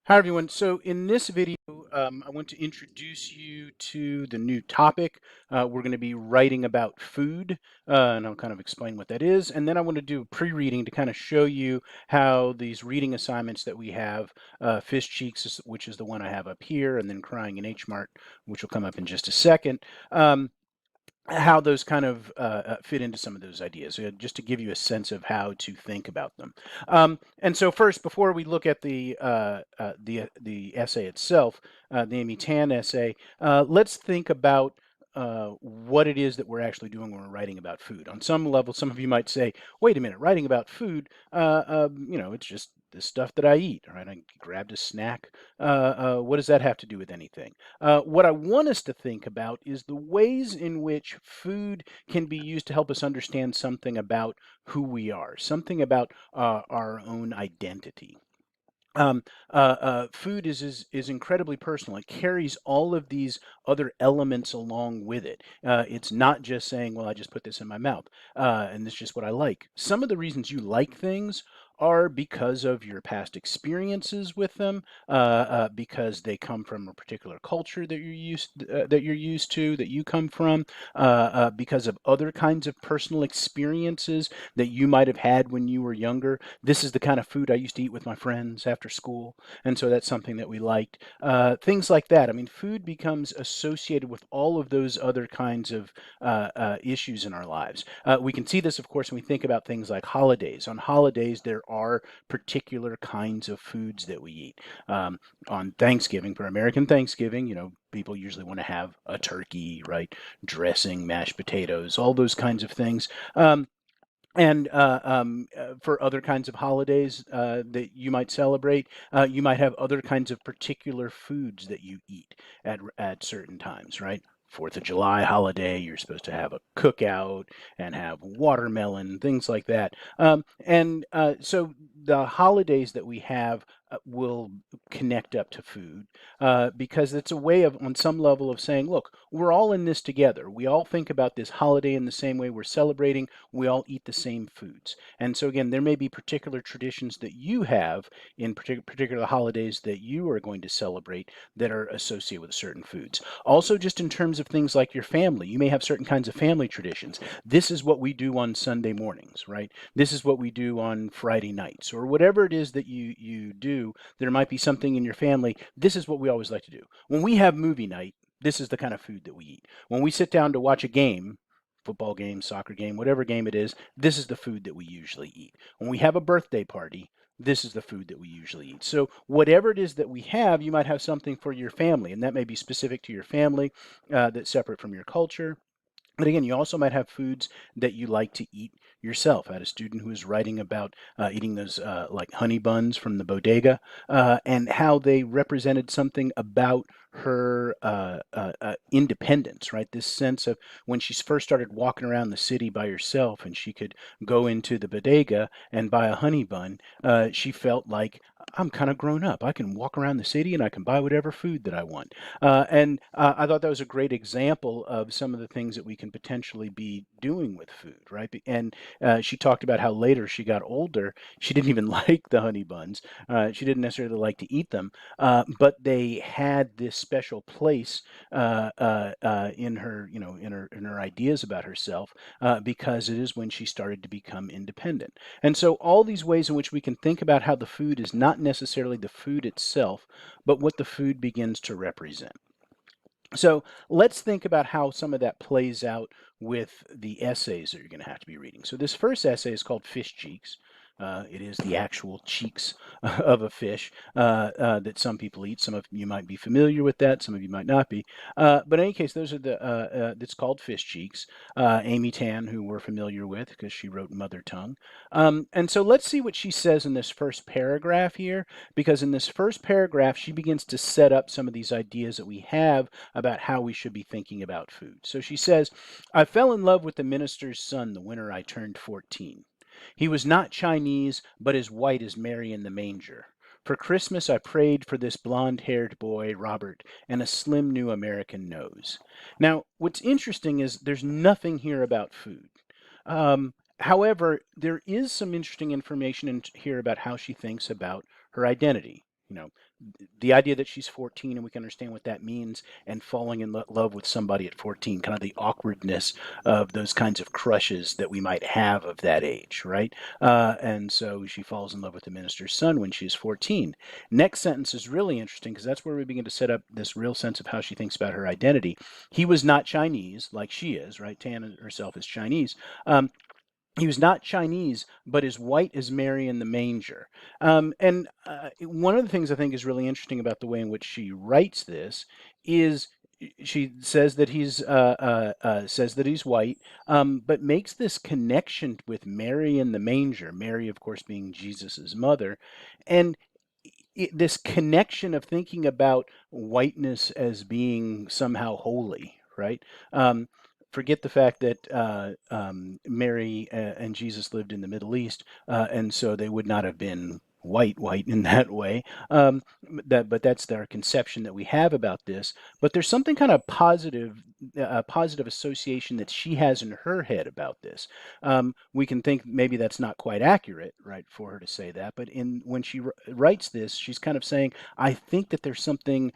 Hi everyone. So in this video, I want to introduce you to the new topic. We're going to be writing about food, and I'll kind of explain what that is. And then I want to do pre-reading to kind of show you how these reading assignments that we have, Fish Cheeks, which is the one I have up here, and then Crying in Hmart, which will come up in just a second. How those kind of fit into some of those ideas, just to give you a sense of how to think about them. And so first, before we look at the essay itself, the Amy Tan essay, let's think about what it is that we're actually doing when we're writing about food. On some level, some of you might say, "Wait a minute, writing about food, it's just the stuff that I eat, right? I grabbed a snack. What does that have to do with anything?" What I want us to think about is the ways in which food can be used to help us understand something about who we are, something about our own identity. Food is incredibly personal. It carries all of these other elements along with it. It's not just saying, "Well, I just put this in my mouth, and it's just what I like." Some of the reasons you like things are because of your past experiences with them, because they come from a particular culture that you're used to, that you come from, because of other kinds of personal experiences that you might have had when you were younger. This is the kind of food I used to eat with my friends after school, and so that's something that we liked. Things like that. I mean, food becomes associated with all of those other kinds of issues in our lives. We can see this, of course, when we think about things like holidays. On holidays, there are particular kinds of foods that we eat. On Thanksgiving, for American Thanksgiving, people usually want to have a turkey, right? Dressing, mashed potatoes, all those kinds of things. And for other kinds of holidays that you might celebrate, you might have other kinds of particular foods that you eat at certain times, right? Fourth of July holiday, you're supposed to have a cookout and have watermelon, things like that. And so the holidays that we have will connect up to food because it's a way of, on some level, of saying, look, we're all in this together. We all think about this holiday in the same way we're celebrating. We all eat the same foods. And so, again, there may be particular traditions that you have in particular holidays that you are going to celebrate that are associated with certain foods. Also, just in terms of things like your family, you may have certain kinds of family traditions. This is what we do on Sunday mornings, right? This is what we do on Friday nights, or whatever it is that you do. There might be something in your family. This is what we always like to do. When we have movie night, this is the kind of food that we eat. When we sit down to watch a game, football game, soccer game, whatever game it is, this is the food that we usually eat. When we have a birthday party, this is the food that we usually eat. So, whatever it is that we have, you might have something for your family, and that may be specific to your family, that's separate from your culture. But again, you also might have foods that you like to eat yourself. I had a student who was writing about eating those like honey buns from the bodega, and how they represented something about her independence, right? This sense of when she first started walking around the city by herself and she could go into the bodega and buy a honey bun, she felt like, I'm kind of grown up. I can walk around the city and I can buy whatever food that I want. And I thought that was a great example of some of the things that we can potentially be doing with food, right? And she talked about how later she got older, she didn't even like the honey buns. She didn't necessarily like to eat them, but they had this special place in her, in her ideas about herself, because it is when she started to become independent. And so all these ways in which we can think about how the food is not necessarily the food itself, but what the food begins to represent. So let's think about how some of that plays out with the essays that you're going to have to be reading. So this first essay is called Fish Cheeks. It is the actual cheeks of a fish that some people eat. Some of you might be familiar with that. Some of you might not be. But in any case, those are it's called Fish Cheeks. Amy Tan, who we're familiar with because she wrote Mother Tongue. And so let's see what she says in this first paragraph here, because in this first paragraph, she begins to set up some of these ideas that we have about how we should be thinking about food. So she says, I fell in love with the minister's son the winter I turned 14. He was not Chinese, but as white as Mary in the manger. For Christmas, I prayed for this blond haired boy, Robert, and a slim new American nose. Now, what's interesting is there's nothing here about food. However, there is some interesting information in here about how she thinks about her identity. the idea that she's 14 and we can understand what that means, and falling in love with somebody at 14, kind of the awkwardness of those kinds of crushes that we might have of that age, right? And so she falls in love with the minister's son when she's 14. Next sentence is really interesting because that's where we begin to set up this real sense of how she thinks about her identity. He was not Chinese like she is, right? Tan herself is Chinese. He was not Chinese, but as white as Mary in the manger. And one of the things I think is really interesting about the way in which she writes this is she says that he's white, but makes this connection with Mary in the manger. Mary, of course, being Jesus's mother, and this connection of thinking about whiteness as being somehow holy, right? Um, Forget the fact that Mary and Jesus lived in the Middle East, and so they would not have been white in that way. But that's our conception that we have about this. But there's something kind of positive association that she has in her head about this. We can think maybe that's not quite accurate, right, for her to say that. But when she writes this, she's kind of saying, I think that there's something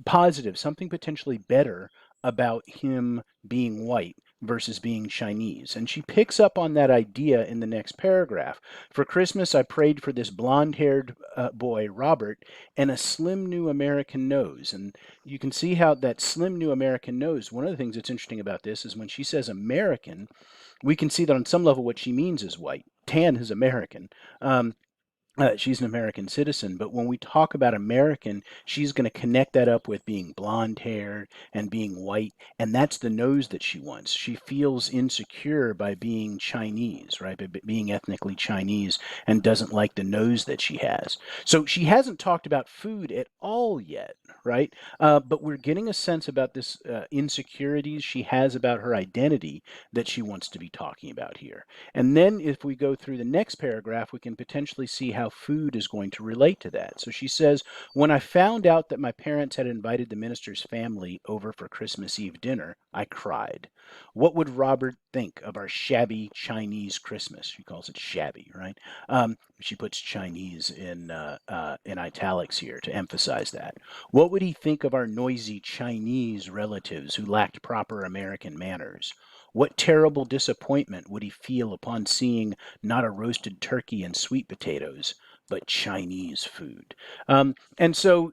positive, something potentially better about him being white versus being Chinese. And she picks up on that idea in the next paragraph. For Christmas, I prayed for this blonde haired boy, Robert, and a slim new American nose. And you can see how that slim new American nose, one of the things that's interesting about this is when she says American, we can see that on some level what she means is white. Tan is American. Um, she's an American citizen, but when we talk about American, she's going to connect that up with being blonde haired and being white, and that's the nose that she wants. She feels insecure by being Chinese, right? By being ethnically Chinese, and doesn't like the nose that she has. So she hasn't talked about food at all yet, right? But we're getting a sense about this insecurities she has about her identity that she wants to be talking about here. And then if we go through the next paragraph, we can potentially see how food is going to relate to that. So she says, when I found out that my parents had invited the minister's family over for Christmas Eve dinner, I cried. What would Robert think of our shabby Chinese Christmas? She calls it shabby, right? She puts Chinese in italics here to emphasize that. What would he think of our noisy Chinese relatives who lacked proper American manners? What terrible disappointment would he feel upon seeing not a roasted turkey and sweet potatoes, but Chinese food? And so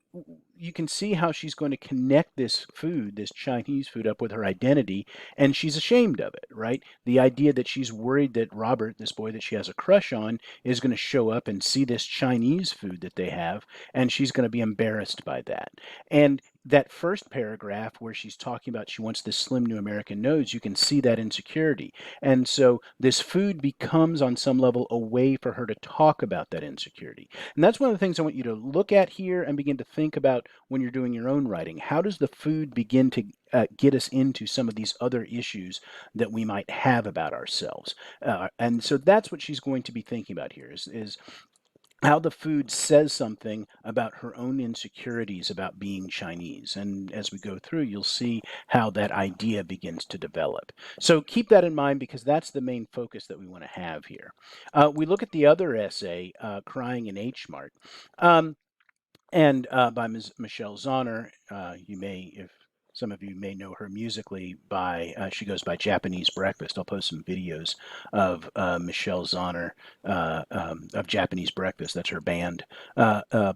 you can see how she's going to connect this food, this Chinese food, up with her identity, and she's ashamed of it, right? The idea that she's worried that Robert, this boy that she has a crush on, is going to show up and see this Chinese food that they have, and she's going to be embarrassed by that. And that first paragraph where she's talking about she wants this slim new American nose, you can see that insecurity. And so this food becomes, on some level, a way for her to talk about that insecurity. And that's one of the things I want you to look at here and begin to think about when you're doing your own writing. How does the food begin to get us into some of these other issues that we might have about ourselves? And so that's what she's going to be thinking about here is how the food says something about her own insecurities about being Chinese. And as we go through, you'll see how that idea begins to develop. So keep that in mind because that's the main focus that we want to have here. We look at the other essay, Crying in H Mart. And by Ms. Michelle Zahner. You may, if some of you may know her musically by, she goes by Japanese Breakfast. I'll post some videos of Michelle Zahner of Japanese Breakfast. That's her band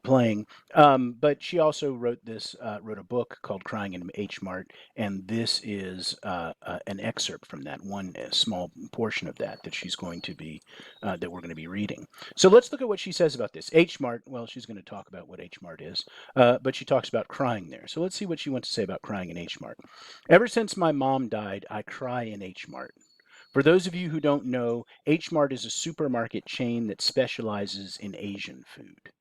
playing. But she also wrote a book called Crying in H Mart, and this is an excerpt from that, one small portion of that she's going to be, that we're going to be reading. So let's look at what she says about this. H Mart, well, she's going to talk about what H Mart is, but she talks about crying there. So let's see what she wants to say about crying in H Mart. Ever since my mom died, I cry in H Mart. For those of you who don't know, H Mart is a supermarket chain that specializes in Asian food.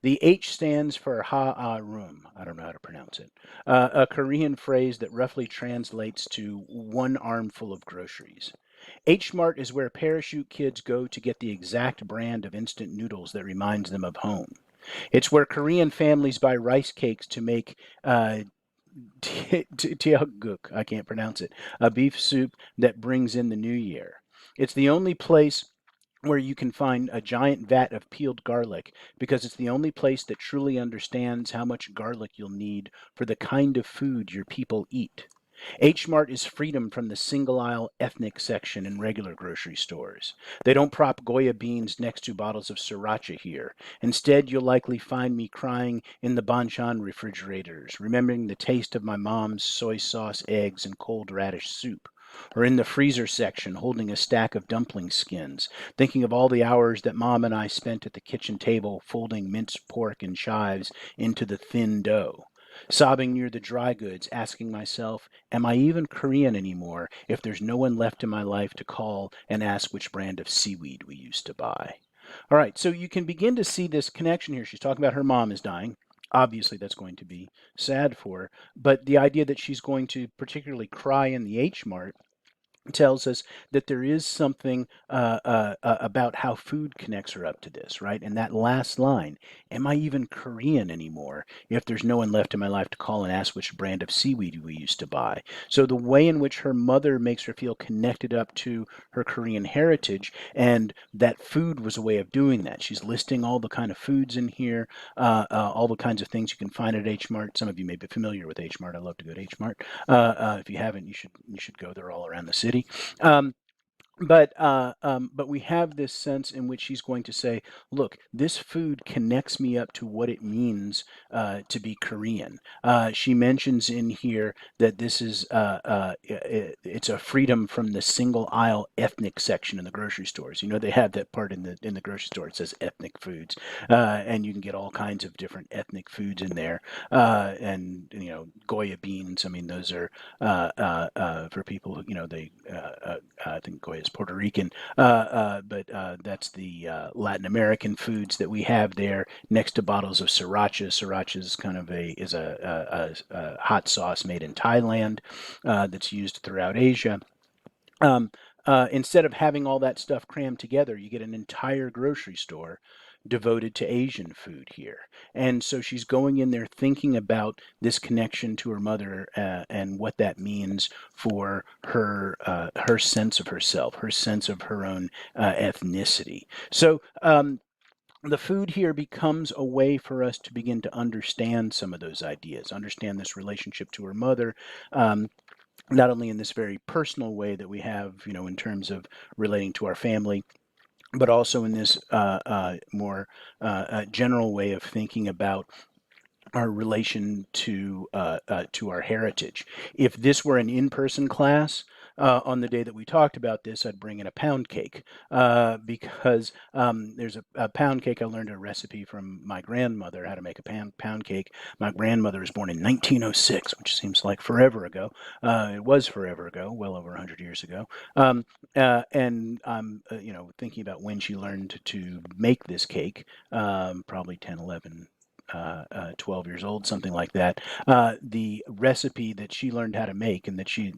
The H stands for Ha-A-Rum. I don't know how to pronounce it. A Korean phrase that roughly translates to one armful of groceries. H Mart is where parachute kids go to get the exact brand of instant noodles that reminds them of home. It's where Korean families buy rice cakes to make tiagguk, I can't pronounce it, a beef soup that brings in the new year. It's the only place where you can find a giant vat of peeled garlic because it's the only place that truly understands how much garlic you'll need for the kind of food your people eat. H Mart is freedom from the single aisle ethnic section in regular grocery stores. They don't prop Goya beans next to bottles of sriracha here. Instead, you'll likely find me crying in the banchan refrigerators, remembering the taste of my mom's soy sauce, eggs, and cold radish soup. Or in the freezer section, holding a stack of dumpling skins, thinking of all the hours that Mom and I spent at the kitchen table folding minced pork and chives into the thin dough. Sobbing near the dry goods, asking myself, am I even Korean anymore if there's no one left in my life to call and ask which brand of seaweed we used to buy? All right, so you can begin to see this connection here. She's talking about her mom is dying. Obviously, that's going to be sad for her. But the idea that she's going to particularly cry in the H Mart tells us that there is something about how food connects her up to this, right? And that last line, am I even Korean anymore if there's no one left in my life to call and ask which brand of seaweed we used to buy? So the way in which her mother makes her feel connected up to her Korean heritage, and that food was a way of doing that. She's listing all the kind of foods in here, all the kinds of things you can find at H Mart. Some of you may be familiar with H Mart. I love to go to H Mart. If you haven't, you should go there all around the city. Um, but we have this sense in which she's going to say, "Look, this food connects me up to what it means to be Korean." She mentions in here that this is it's a freedom from the single aisle ethnic section in the grocery stores. You know, they have that part in the grocery store. It says ethnic foods, and you can get all kinds of different ethnic foods in there. And you know, Goya beans. I mean, those are for people who, you know, I think Goya is Puerto Rican, but that's the Latin American foods that we have there next to bottles of sriracha. Sriracha is kind of a hot sauce made in Thailand that's used throughout Asia. Um, Instead of having all that stuff crammed together, you get an entire grocery store devoted to Asian food here. And so she's going in there thinking about this connection to her mother and what that means for her sense of herself, her sense of her own ethnicity. So the food here becomes a way for us to begin to understand some of those ideas, understand this relationship to her mother. Not only in this very personal way that we have, you know, in terms of relating to our family, but also in this more general way of thinking about our relation to our heritage. If this were an in-person class, on the day that we talked about this, I'd bring in a pound cake because there's a pound cake. I learned a recipe from my grandmother how to make a pound cake. My grandmother was born in 1906, which seems like forever ago. It was forever ago, well over 100 years ago. And I'm, you know, thinking about when she learned to make this cake, probably 10, 11, 12 years old, something like that. The recipe that she learned how to make and that she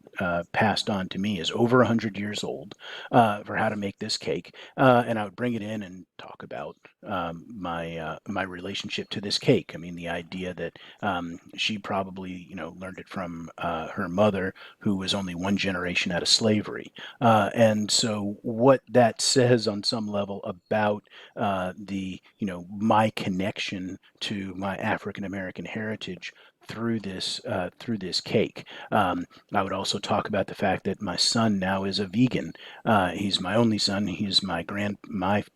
passed on to me is over 100 years old for how to make this cake. And I would bring it in and talk about my relationship to this cake. I mean, the idea that she probably, you know, learned it from her mother, who was only one generation out of slavery. And so what that says on some level about the, you know, my connection to my African American heritage through this cake. I would also talk about the fact that my son now is a vegan. He's my only son. He's my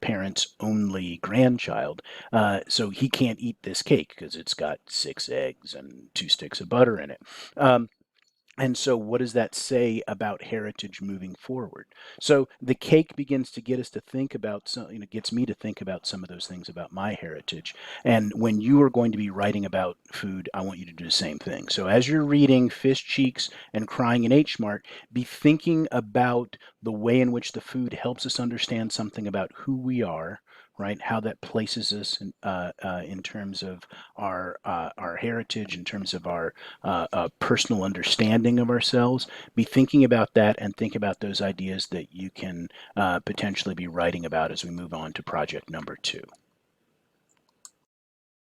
parents' only grandchild. So he can't eat this cake because it's got 6 eggs and 2 sticks of butter in it. And so, what does that say about heritage moving forward? So, the cake begins to get us to think about some, you know, gets me to think about some of those things about my heritage. And when you are going to be writing about food, I want you to do the same thing. So, as you're reading Fish Cheeks and Crying in H Mart, be thinking about the way in which the food helps us understand something about who we are, right? How that places us in terms of our heritage, in terms of our personal understanding of ourselves. Be thinking about that and think about those ideas that you can potentially be writing about as we move on to project number 2.